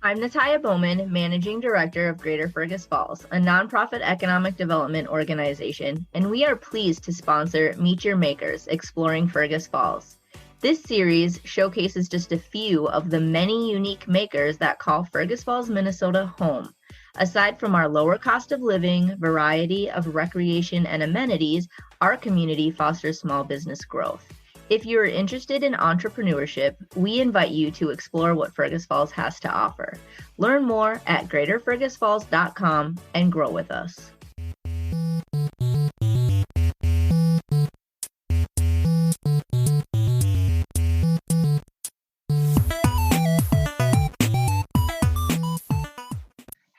I'm Natalia Bowman, Managing Director of Greater Fergus Falls, a nonprofit economic development organization, and we are pleased to sponsor Meet Your Makers, Exploring Fergus Falls. This series showcases just a few of the many unique makers that call Fergus Falls, Minnesota home. Aside from our lower cost of living, variety of recreation and amenities, our community fosters small business growth. If you're interested in entrepreneurship, we invite you to explore what Fergus Falls has to offer. Learn more at greaterfergusfalls.com and grow with us.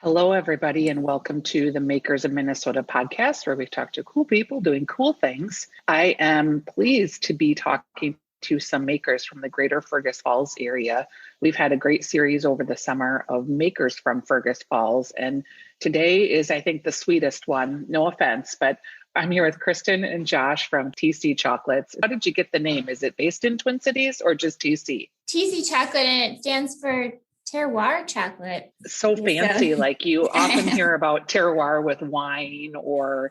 Hello, everybody, and welcome to the Makers of Minnesota podcast, where we talk to cool people doing cool things. I am pleased to be talking to some makers from the greater Fergus Falls area. We've had a great series over the summer of makers from Fergus Falls, and today is, I think, the sweetest one. No offense, but I'm here with Kristen and Josh from TC Chocolates. How did you get the name? Is it based in Twin Cities or just TC? TC Chocolate, and it stands for terroir chocolate. So fancy. Like you often hear about terroir with wine or,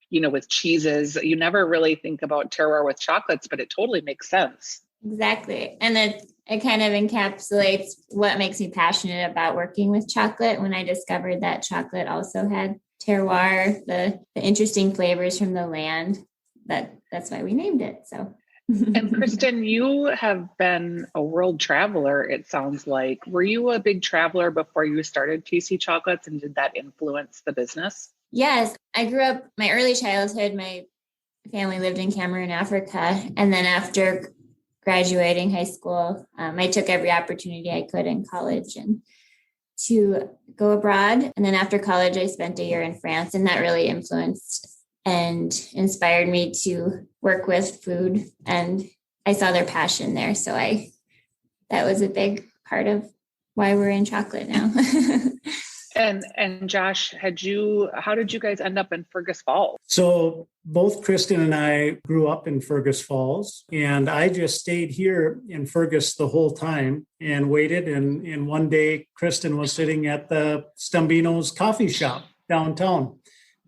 with cheeses. You never really think about terroir with chocolates, but it totally makes sense. Exactly. And it kind of encapsulates what makes me passionate about working with chocolate. When I discovered that chocolate also had terroir, the interesting flavors from the land, that's why we named it. So. And Kristen, you have been a world traveler, it sounds like. Were you a big traveler before you started TC Chocolates, and did that influence the business? Yes, I grew up, my early childhood, my family lived in Cameroon, Africa. And then after graduating high school, I took every opportunity I could in college and to go abroad. And then after college, I spent a year in France, and that really influenced and inspired me to work with food, and I saw their passion there. So that was a big part of why we're in chocolate now. And Josh, how did you guys end up in Fergus Falls? So both Kristen and I grew up in Fergus Falls, and I just stayed here in Fergus the whole time and waited. And one day Kristen was sitting at the Stambino's coffee shop downtown.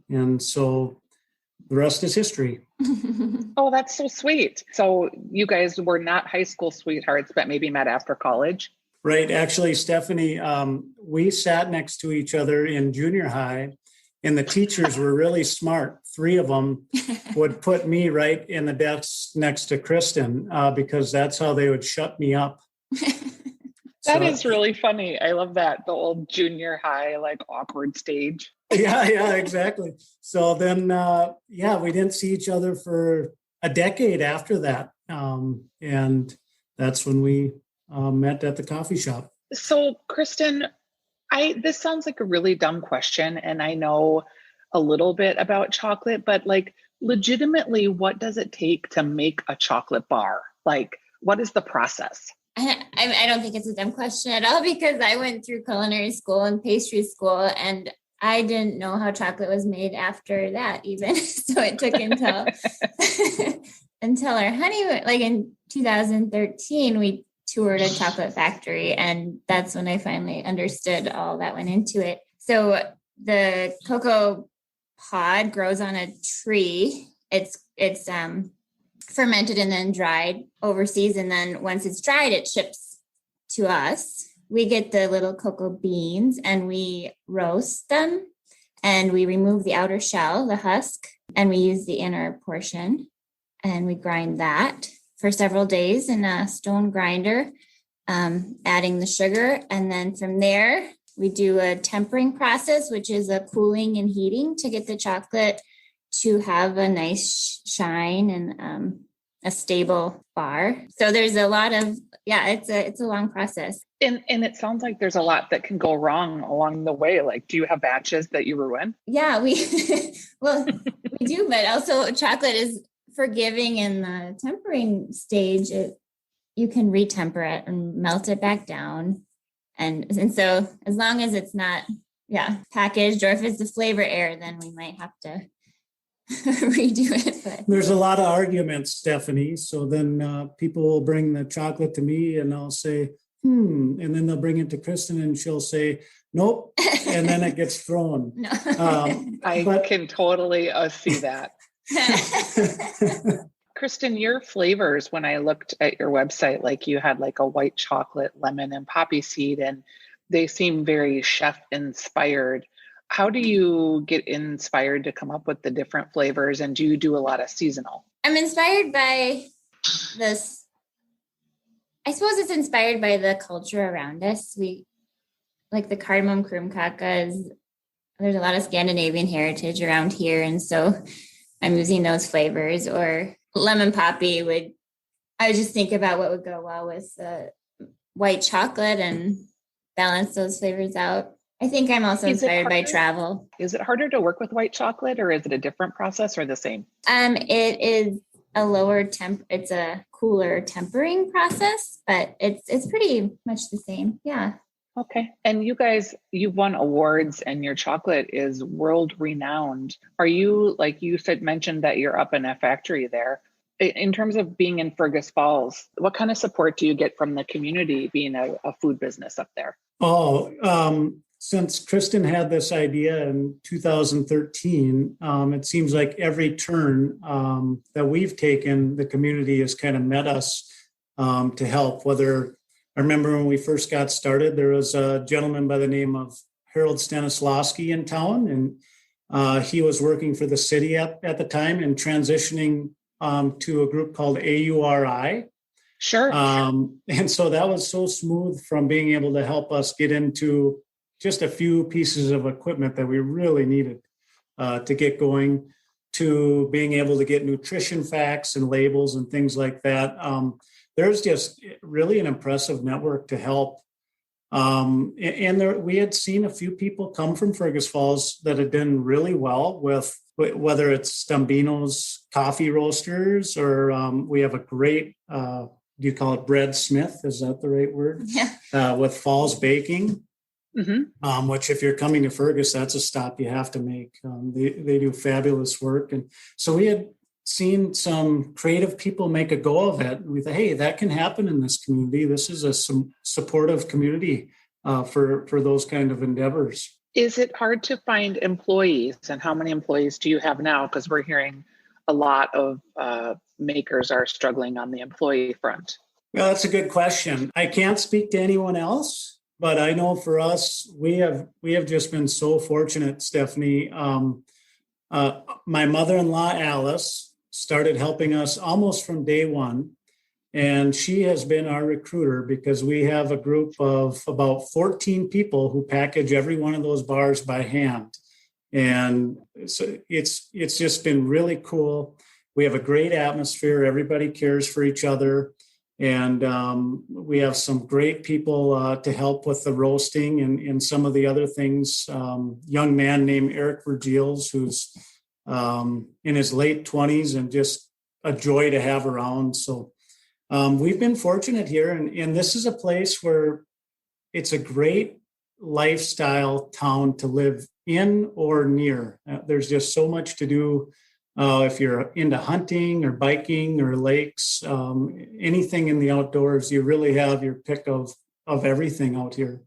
And so the rest is history. Oh, that's so sweet. So you guys were not high school sweethearts, but maybe met after college? Right. Actually, Stephanie, we sat next to each other in junior high, and the teachers were really smart. 3 of them would put me right in the desk next to Kristen because that's how they would shut me up. That is really funny. I love that. The old junior high, like awkward stage. Yeah, exactly. So then, we didn't see each other for a decade after that. And that's when we met at the coffee shop. So Kristen, this sounds like a really dumb question, and I know a little bit about chocolate, but like legitimately, what does it take to make a chocolate bar? Like, what is the process? I don't think it's a dumb question at all, because I went through culinary school and pastry school, and I didn't know how chocolate was made after that even. So it took until our honeymoon, like in 2013, we toured a chocolate factory, and that's when I finally understood all that went into it. So the cocoa pod grows on a tree. It's fermented and then dried overseas. And then once it's dried, it ships to us. We get the little cocoa beans and we roast them, and we remove the outer shell, the husk, and we use the inner portion, and we grind that for several days in a stone grinder, adding the sugar. And then from there, we do a tempering process, which is a cooling and heating to get the chocolate to have a nice shine and a stable bar. So there's a lot of, it's a long process. And it sounds like there's a lot that can go wrong along the way. Like, do you have batches that you ruin? Yeah, we do, but also chocolate is forgiving in the tempering stage. You can retemper it and melt it back down. And so as long as it's not, packaged, or if it's the flavor error, then we might have to redo it. But there's a lot of arguments, Stephanie. So then people will bring the chocolate to me and I'll say, and then they'll bring it to Kristen and she'll say, nope. And then it gets thrown. No. I can totally see that. Kristen, your flavors, when I looked at your website, like you had like a white chocolate, lemon, and poppy seed, and they seem very chef inspired. How do you get inspired to come up with the different flavors? And do you do a lot of seasonal? I'm inspired by this. I suppose it's inspired by the culture around us. We like the cardamom krumkaka there's a lot of Scandinavian heritage around here. And so I'm using those flavors. Or lemon poppy I would just think about what would go well with white chocolate and balance those flavors out. I think I'm also inspired by travel. Is it harder to work with white chocolate, or is it a different process or the same? It is a lower it's a cooler tempering process, but it's pretty much the same. Yeah. Okay. And you guys, you've won awards and your chocolate is world renowned. Are you, like you mentioned that you're up in a factory there. In terms of being in Fergus Falls, what kind of support do you get from the community being a food business up there? Since Kristen had this idea in 2013, it seems like every turn that we've taken, the community has kind of met us to help. I remember when we first got started, there was a gentleman by the name of Harold Stanislawski in town, and he was working for the city at the time and transitioning to a group called AURI. Sure. And so that was so smooth from being able to help us get into just a few pieces of equipment that we really needed to get going, to being able to get nutrition facts and labels and things like that. There's just really an impressive network to help. We had seen a few people come from Fergus Falls that had done really well with whether it's Stambino's coffee roasters, or we have a great, do you call it bread smith? Is that the right word? Yeah. With Falls Baking. Mm-hmm. Which if you're coming to Fergus, that's a stop you have to make. They do fabulous work. And so we had seen some creative people make a go of it. And we thought, hey, that can happen in this community. This is a supportive community for those kind of endeavors. Is it hard to find employees, and how many employees do you have now? Because we're hearing a lot of makers are struggling on the employee front. Well, that's a good question. I can't speak to anyone else. But I know for us, we have just been so fortunate, Stephanie. My mother-in-law, Alice, started helping us almost from day one. And she has been our recruiter because we have a group of about 14 people who package every one of those bars by hand. And so it's just been really cool. We have a great atmosphere. Everybody cares for each other. And we have some great people to help with the roasting and some of the other things. Young man named Eric Vergils, who's in his late 20s and just a joy to have around. So we've been fortunate here. And this is a place where it's a great lifestyle town to live in or near. There's just so much to do. If you're into hunting or biking or lakes, anything in the outdoors, you really have your pick of everything out here.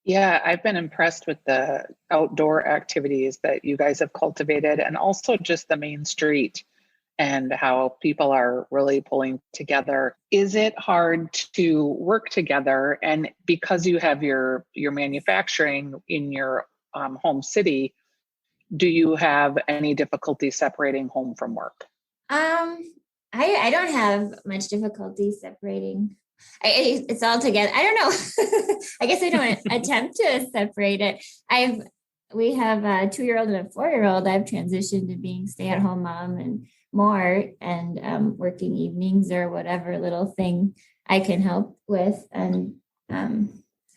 Yeah, I've been impressed with the outdoor activities that you guys have cultivated, and also just the main street and how people are really pulling together. Is it hard to work together? And because you have your manufacturing in your home city, do you have any difficulty separating home from work? I don't have much difficulty separating. It's all together. I don't know. I guess I don't attempt to separate it. We have a 2-year-old and a 4-year-old. I've transitioned to being stay-at-home mom and more, and working evenings or whatever little thing I can help with. And how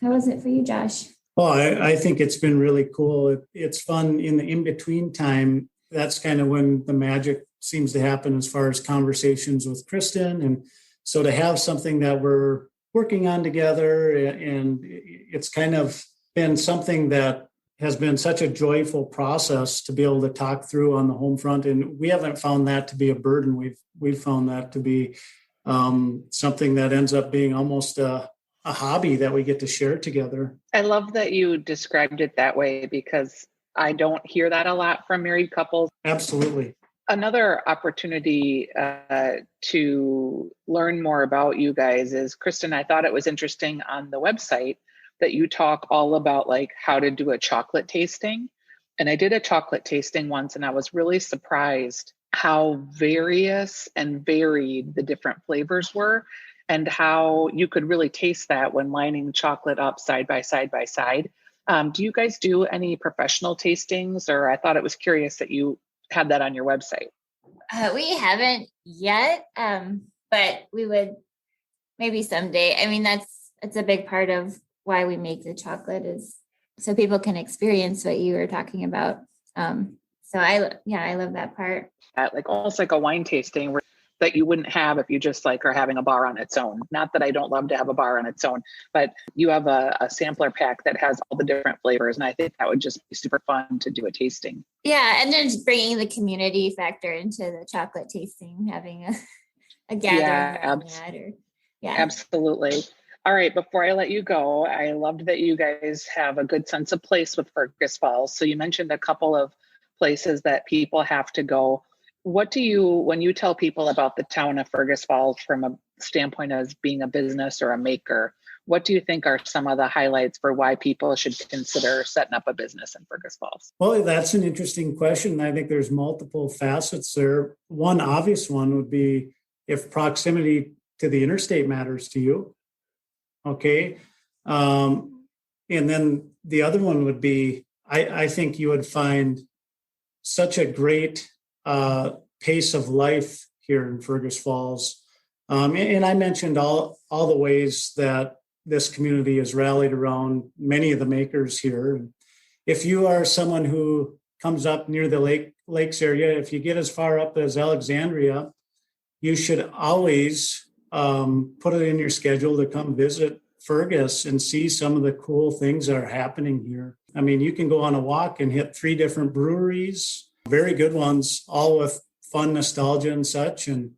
was it for you, Josh? Well, I think it's been really cool. It's fun in the in-between time. That's kind of when the magic seems to happen as far as conversations with Kristen. And so to have something that we're working on together, and it's kind of been something that has been such a joyful process to be able to talk through on the home front. And we haven't found that to be a burden. We've found that to be something that ends up being almost a a hobby that we get to share together. I love that you described it that way because I don't hear that a lot from married couples. Absolutely. Another opportunity to learn more about you guys is, Kristen, I thought it was interesting on the website that you talk all about like how to do a chocolate tasting. And I did a chocolate tasting once and I was really surprised how various and varied the different flavors were and how you could really taste that when lining chocolate up side by side by side. Do you guys do any professional tastings? Or I thought it was curious that you had that on your website. We haven't yet, but we would maybe someday. I mean, it's a big part of why we make the chocolate is so people can experience what you were talking about. So I love that part. Like almost like a wine tasting that you wouldn't have if you just like are having a bar on its own. Not that I don't love to have a bar on its own, but you have a sampler pack that has all the different flavors. And I think that would just be super fun to do a tasting. Yeah. And then just bringing the community factor into the chocolate tasting, having a gathering. Absolutely. All right. Before I let you go, I loved that you guys have a good sense of place with Fergus Falls. So you mentioned a couple of places that people have to go. What do you, when you tell people about the town of Fergus Falls from a standpoint as being a business or a maker, what do you think are some of the highlights for why people should consider setting up a business in Fergus Falls? Well, that's an interesting question. I think there's multiple facets there. One obvious one would be if proximity to the interstate matters to you. Okay. And then the other one would be, I think you would find such a great pace of life here in Fergus Falls. And I mentioned all the ways that this community has rallied around many of the makers here. If you are someone who comes up near the lakes area, if you get as far up as Alexandria, you should always put it in your schedule to come visit Fergus and see some of the cool things that are happening here. I mean, you can go on a walk and hit 3 different breweries, very good ones, all with fun nostalgia and such. And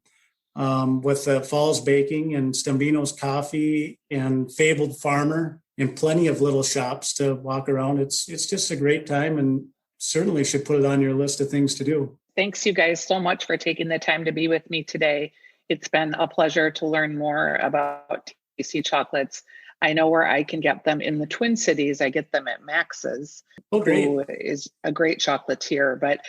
with the Falls Baking and Stambino's Coffee and Fabled Farmer and plenty of little shops to walk around. It's just a great time and certainly should put it on your list of things to do. Thanks you guys so much for taking the time to be with me today. It's been a pleasure to learn more about TC chocolates. I know where I can get them in the Twin Cities. I get them at Max's, who is a great chocolatier. But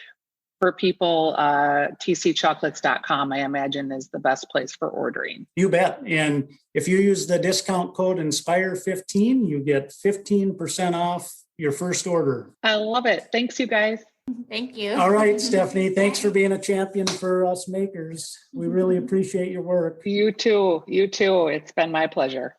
for people, tcchocolates.com, I imagine, is the best place for ordering. You bet. And if you use the discount code INSPIRE15, you get 15% off your first order. I love it. Thanks, you guys. Thank you. All right, Stephanie, thanks for being a champion for us makers. We really appreciate your work. You too. It's been my pleasure.